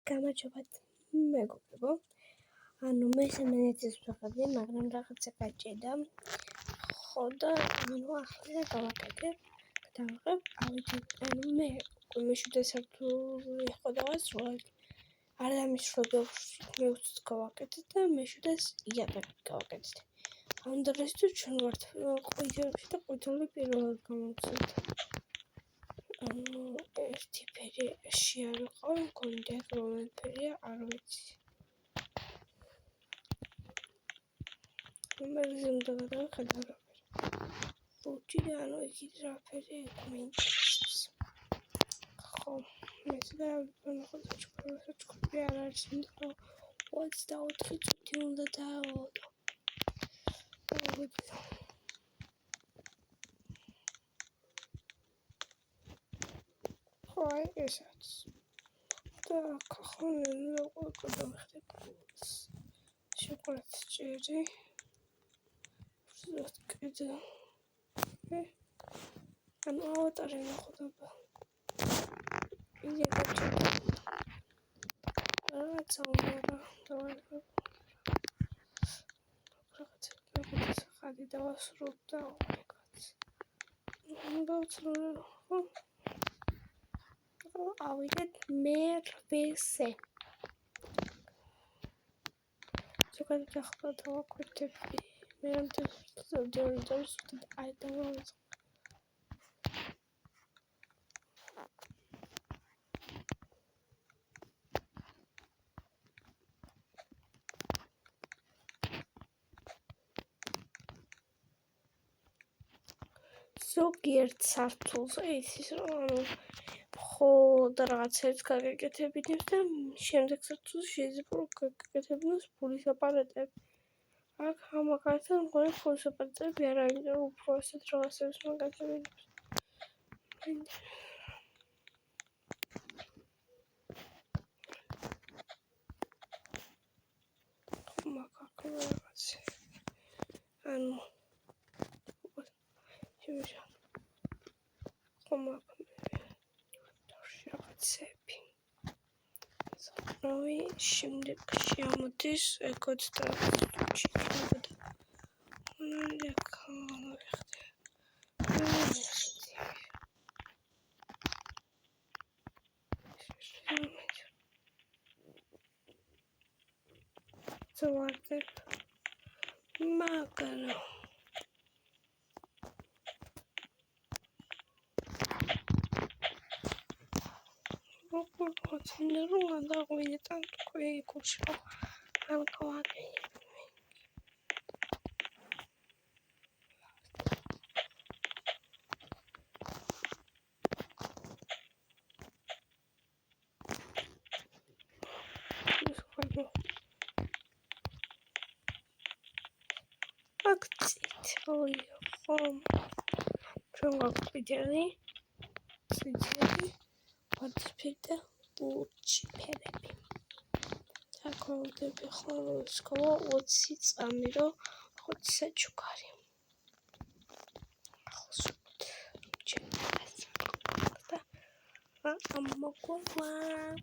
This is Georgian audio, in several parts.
გამარჯობათ მეგობრებო. ანუ მე სემენეთის ვსახებდი, მაგრამ რაღაცა გაჭირდა. ხო და ახლა გავაკეთებ. ანუ მე მეშვიდე სართული იყო და ვასრულებ. არ დამისრულებ მე უცებ გავაკეთეთ და მეშვიდეს იატაკი გავაკეთეთ. ამ დროისთვის ჩვენ ვართ ყვითელში და ყვითელი პირველად გამოვცეთ. ერთი ფერი შეარყო, მქონდა რომელი ფერია, არ ვიცი. მე ზემდე გადავხედავ რა ფერი. ლურჯი და ანუ იქით რა ფერი მეინტერესებს. ხო, მე საჩუქრები არ არის იმდრო 24 წუთი უნდა დავავალო. Why is it? The cajon chocolate cherry. And all that in the that's all that was rolled down. ავიღეთ მე-8-ზე. ზოგადად ახლა დავაკვირდები. მე რამდენს აი დავაწყ. ზოგიერთ სართულზე ის რომ ხო და რაღაცებს გაგეკეთებინებს და შემდეგ სართულზე შეიძლება რომ გაგეკეთებინოს ფულის აპარატები. აქ ამაგართან მგონი ფულის აპარატები არ არის, იმიტომ რომ უფრო ასეთ რაღაცებს მაგათებინებს. ანუ შემდეგში ამოდის ეგოც და ჩიქნებოდა. მაგრამ Ține runga da uite tanto qui cuccio ancora Акцент ой хом Чего видели Сидели Вот теперь лучше перепи Так вот тебе холодского вот сицамиро хоть сачукари Аммакова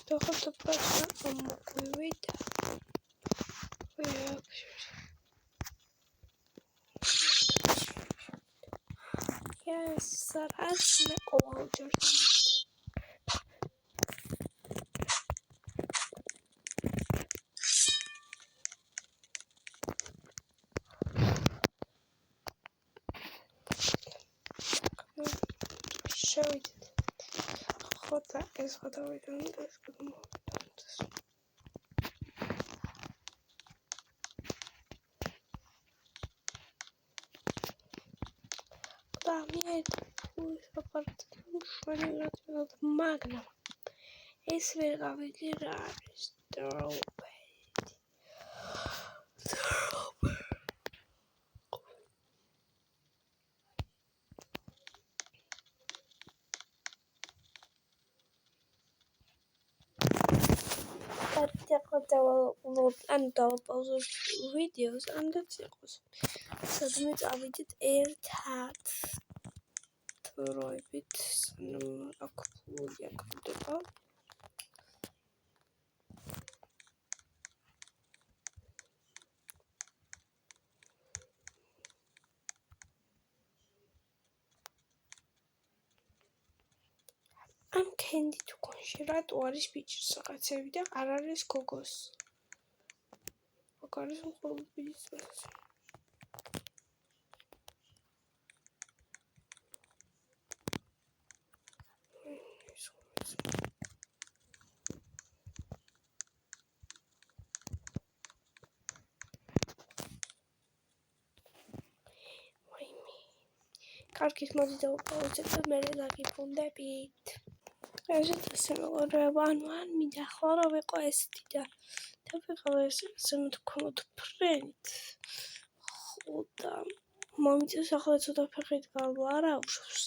Только просто аммакова Yes, that's the older Show it. What that is what are we doing? Let's go more. Damn it. თქვენი გაწევთ, მაგრამ ეს ვერ გავიგე რა არის დავაპაუზოთ ვიდეოს, ამდაც იყოს. სადმე წავიდეთ ერთად. თოროებით, აქ ფული აკრდება. ამ კენდი თუ კონში რატო არის ბიჭის რაღაცები და არ არის გოგოს? აქ არის მხოლოდ ბიჭის რაღაცა. კარგით, მოდი დავაპაუზეთ და მერე დაგიბრუნდებით. ესეც ასე მეგობრებო, ან მინდა ახლა რა ვიყო ესეთი და ვიყავ ესე თქვათ ფრენდ. ხო და მომიწევს ახლა ცოტა ფეხით გავა არა უშავს.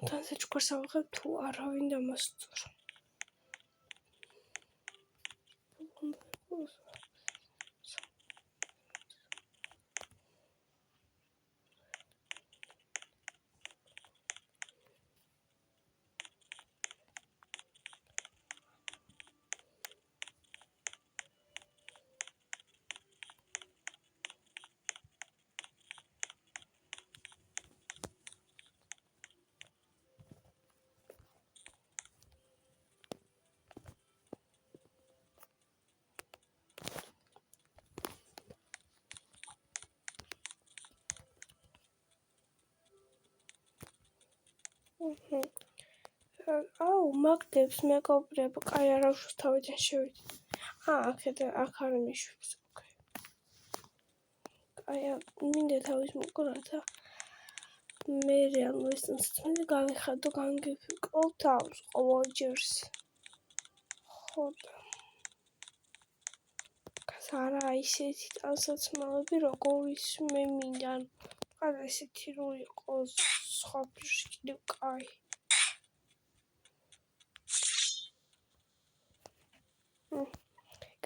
თან საჩუქარს ავიღებ თუ არავინ დამასწორო. აუ, მაგდებს მეგობრებო, კაი არა უშავს თავიდან შევიდეთ. აქ არ მიშვებს, ოკეი. კაი, მინდა თავის მოკვრათა. მერე ანუ ეს წამსწმელი გავიხადო, განგიფიკლო თავს ყოველ ჯერს. ხო და არა ისეთი ტანსაცმელები, როგორიც მე მინდა. არა ესეთი რო იყოს სხვა პირში კიდევ კაი.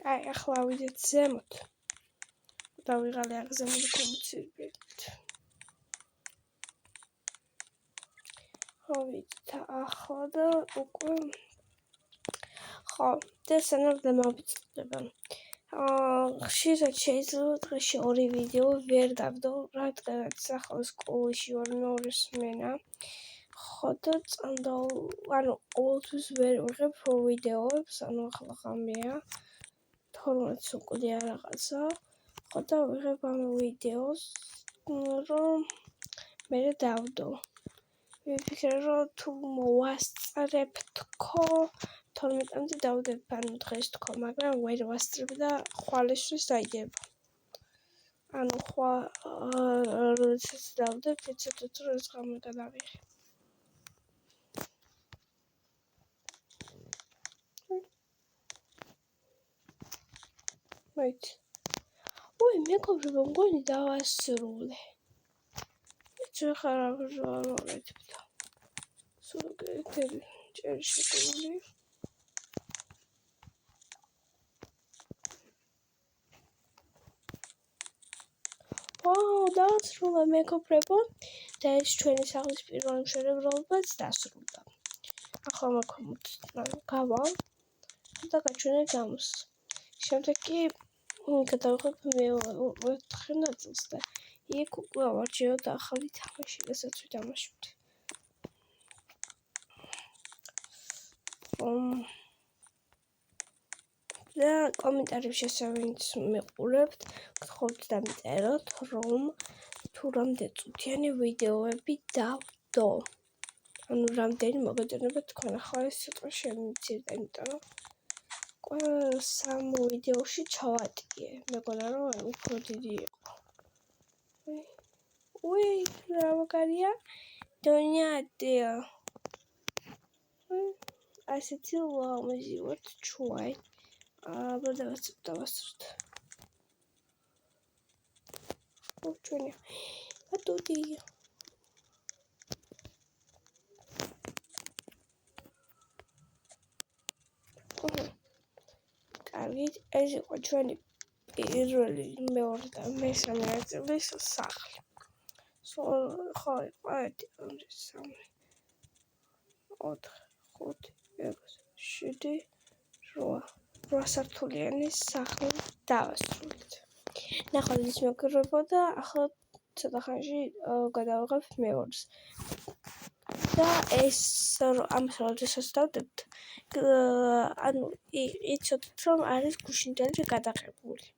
კაი, ახლა ვიდეთ ზემოთ. და ვიღალე აქ ზემოთ კომუცირებით. ვიდეთ ახლა და უკვე ხო, და სანამ დამავიწყდება. ხშირად შეიძლება დღეში 2 ვიდეო ვერ დავდო, რადგანაც ახლა სკოლაში ვარ მეორე სმენა. ხო და ანუ ყოველთვის ვერ ვიღებ ვიდეოებს, ანუ ახლა ღამეა 12 უკვე რაღაცა. ხო და ვიღებ ამ ვიდეოს, რომ მე დავდო. ვიფიქრე რომ თუ მოვასწრებ თქო 12-მდე დავდებ, ანუ დღეს თქო, მაგრამ ვერ ვასწრებ და ხვალისთვის დაიდება. ანუ როდესაც დავდებ, ეცადოთ რომ ეს ღამე გადავიღე. მეგობრებო, მგონი დავასრულე. მეც ხარ აღარებდა. სულ ეთერი ჭერში გული. დავასრულე მეგობრებო და ეს ჩვენი სახლის პირველი მშენებლობაც დასრულდა. ახლა მაქვს გავალ და გაჩვენე გამოს. შემდეგ კი გადავიღებ მე-4 ნაწილს და იქ უკვე ავარჩიოთ ახალი თამაში, რასაც ვითამაშებთ. და კომენტარებში ასევე ვინც მიყურებთ, გთხოვთ დამწეროთ, რომ თუ რამდენი წუთიანი ვიდეოები დავდო. ანუ რამდენი მოგეწონება თქვენ ახლა ეს ცოტა შემიცირდა, იმიტომ რომ ყველა 3 ვიდეოში ჩავატიე. მეგონა რომ უფრო დიდი იყო. რა მაგარია? დონიადია. ასეთი ლამაზი ვართ ჩვენ. აბა დავასწროთ. ჩვენი ბატონი. კარგი, ეს იყო ჩვენი პირველი, მეორე და მესამე ნაწილის სახლი. ხო, 1, 2, 3, 4, 5, 6, 7, 8 სართულიანი სახლი დავასრულეთ. ნახოთ ის მეგობრებოდა, ახლა ცოტა ხანში გადავიღებ მეორეს. და ეს ამას როდესაც დავდებთ, იცოდეთ რომ არის გუშინდელი გადაღებული.